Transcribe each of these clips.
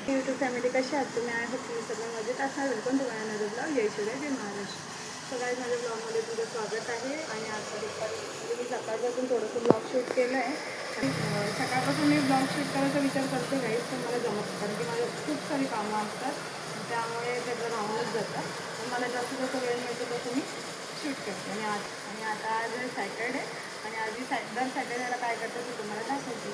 YouTube family कशी आहात तुम्ही? आहे तुम्ही सगळं मजेत असणार. Welcome to my another blog. जय शिवराय, जय महाराष्ट्र. सगळ्यात माझ्या ब्लॉगमध्ये तुझं स्वागत आहे. आणि आता दुपारी मी सकाळपासून थोडंसं ब्लॉग शूट केलं आहे. सकाळपासून मी ब्लॉग शूट करायचा विचार करते काही, पण मला जमत नाही कारण की माझं खूप सारी कामं असतात. त्यामुळे त्याचं राहूनच जातं. पण मला जास्त जसं वेळ मिळतो तसं मी शूट करते. आणि आता आज सॅटर्डे आणि आधी दर सॅटर्डेला काय करतं ते तुम्हाला दाखवते.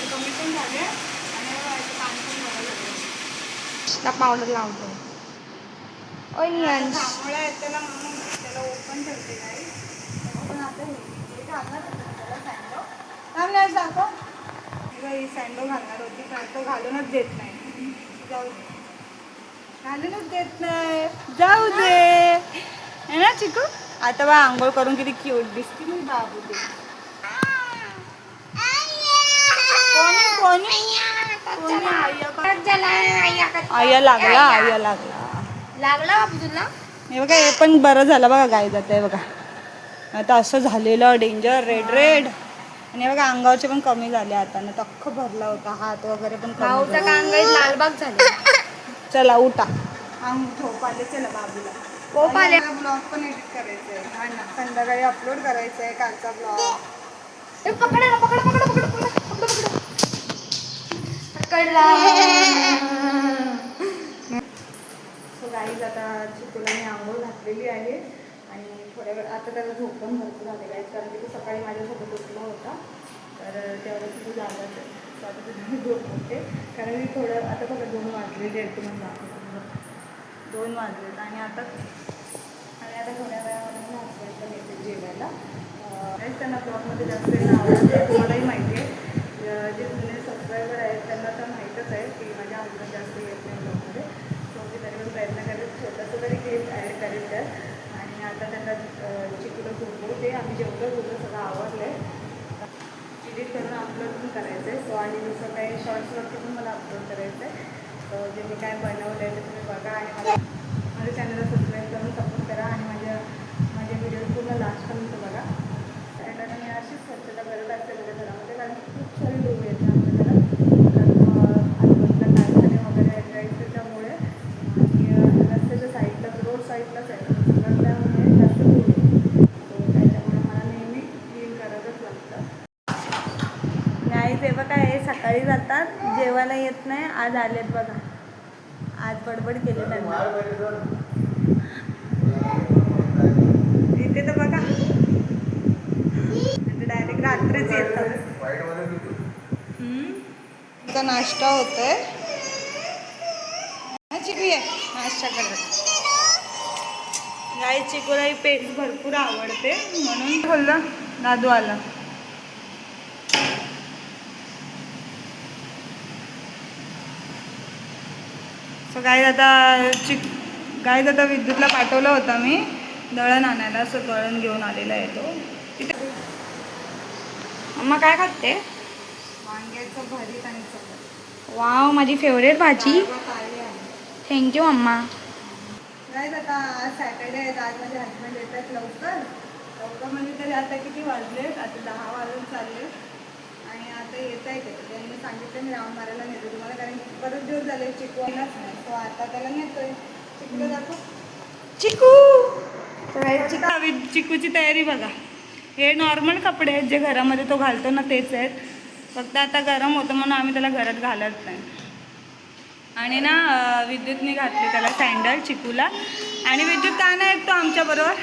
कमी पण झाले आणि पाणी पण बरं झालं. पावडर लावतो. ऑनियन्स त्यामुळे त्याला म्हणून त्याला ओपन ठेवते काही. पण आता हे घालणार त्याला सँडो नाही दाखव. ही सँडो घालणार होती पण तो घालूनच देत नाही. जाऊ दे, घालूनच देत नाही. जाऊ दे है ना चिकू. आता बा आंघोळ करून किती क्यूट दिसते मी बाबू ते. कोणी आया लागला, आया लागला बाबू तुला. हे बघा. हे पण बरं झालं बघा. गाय जात आहे बघा. आता असं झालेलं डेंजर रेड रेड. आणि हे बघा अंगावरचे पण कमी झाले. आता ना तख्ख भरला होता हात वगैरे पण कमी झाले. अंगाई लालबाग झाले. चला उठा. झोप आले. चला बाबूला ब्लॉग पण एडिट करायचंय. संध्याकाळी अपलोड करायचंय कालचा ब्लॉग. सो गाईज आता चिकूला मी आंघोळ घातलेली आहे. आणि थोड्या वेळ आता त्याला झोप पण भरपूर झाले गाईज, कारण की तो सकाळी माझ्यासोबत उठला होता. तर त्यावेळेस तो जागाच आहे. तर आता तुझी झोप होते कारण मी थोडं आता बघा 2 वाजलेले आहेत. तुम्हाला दाखवतो. 2 वाजलेत आणि आता थोड्या वेळामध्ये मी हसबंडला येते जेवायला. त्यांना ब्लॉगमध्ये जास्त येणं आवडतं. तुम्हालाही माहिती आहे. जे जुने सबस्क्रायबर आहेत त्यांना तर माहीतच आहे की माझ्या हसबंड जास्त येत नाही ब्लॉगमध्ये. सो मी तरी पण प्रयत्न करेल छोटंसं तरी गेम ॲड करेल त्यात. आणि आता त्यांना चिकूला झोपवते. आम्ही जेवढं बोलतो सगळं आवडलं आहे. एडिट करून अपलोड पण करायचं आहे. सो आणि दुसरं काही शॉर्ट्सवरती पण मला अपलोड करायचं आहे. तर जे मी काय बनवलं आहे ते तुम्ही बघा आणि माझ्या चॅनलला सबस्क्राईब करून सपोर्ट करा. आणि माझे व्हिडिओ पूर्ण लास्टपर्यंत बघा. आणि मी अशीच स्वच्छता करत असते माझ्या घरामध्ये, कारण खूप सारी लोक आहेत आमच्या घरात. आजूबाजूला कारखाने वगैरे आहेत त्याच्यामुळे. आणि रस्त्याच्या साईडला रोड साईडलाच आहे सगळं, त्यामुळे जास्त धूळ येते. सो त्याच्यामुळे मला नेहमी क्लीन करायलाच लागतं. नाही ते बघा हे सकाळी जातात जेवायला येत नाही. आज आलेत बघा. आज बडबड केली त्यांना. इथे तर बघा डायरेक्ट रात्रीच येतात. आता नाश्ता होतोय. चिकू ये नाश्ता करत. गाई चिकूला ही पेस्ट भरपूर आवडते म्हणून बोललं दादू आला. सो गाईज आता विद्युतला पाठवलं होतं मी दळण आणायला. असं दळण घेऊन आलेला आहे तो. तिथे मम्मा काय खाते? वांग्याचं भरीत आणि चपाती. वाव, माझी फेवरेट भाजी. थँक्यू मम्मा. गाईज आता आज सॅटर्डे आहे. आज माझे हजबंड येतात लवकर. तर पप्पा म्हणजे तरी आता किती वाजलेत, आता 10 वाजून चालले आणि आता येत आहे ते. त्यांनी सांगितलं मी राऊंड मारायला नेतो तुम्हाला, कारण की बरेच दिवस झाले चिकू आलाच नाही. तो आता त्याला नेतोय. चिकूला दाखव. चिकू चिकूची तयारी बघा. हे नॉर्मल कपडे आहेत जे घरामध्ये तो घालतो ना, तेच आहेत. फक्त आता गरम होतं म्हणून आम्ही त्याला घरात घालत नाही. आणि ना विद्युतने घातले त्याला सँडल चिकूला. आणि विद्युत का नाही येत तो आमच्याबरोबर?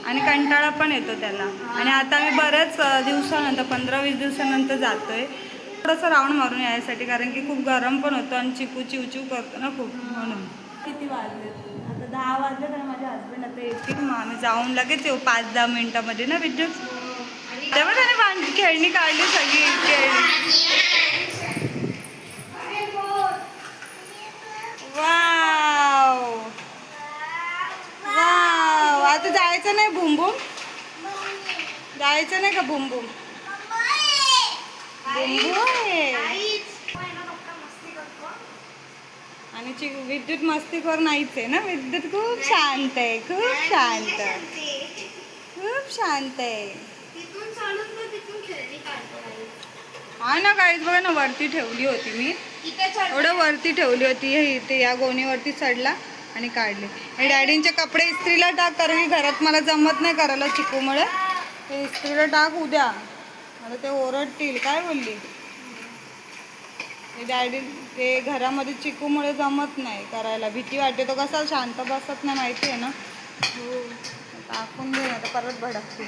आणि कंटाळा पण येतो त्याला. आणि आता आम्ही बऱ्याच दिवसानंतर 15-20 दिवसानंतर जातोय थोडंसं राऊंड मारून यायसाठी, कारण की खूप गरम पण होतं आणि चिकू चिवचिव करतो ना खूप, म्हणून. किती वाजले? आता 10 वाजले तर माझे हस्बंड आता येतील, मग आम्ही जाऊन लगेच येऊ 5-10 मिनिटामध्ये ना विद्युत. तेव्हा त्याने खेळणी काढली सगळी वाव वाव. आता जायचं नाही बुम बुम, जायचं नाही का बुम बुम? आणि विद्युत मस्तीखोर नाहीच आहे ना. विद्युत खूप शांत आहे, खूप शांत, खूप शांत आहे. हा ना काहीच बघा ना, वरती ठेवली होती मी, एवढं वरती ठेवली होती. हे इथे या गोणीवरती चढला आणि काढले. आणि डॅडींचे कपडे इस्त्रीला टाक, कारण की घरात मला जमत नाही करायला चिकूमुळे. ते इस्त्रीला टाक उद्या, मला ते ओरडतील. काय बोलली डॅडी? ते घरामध्ये चिकूमुळे जमत नाही करायला, भीती वाटते. तो कसा शांत बसत नाही माहिती आहे ना. टाकून दे आता परत भडकते.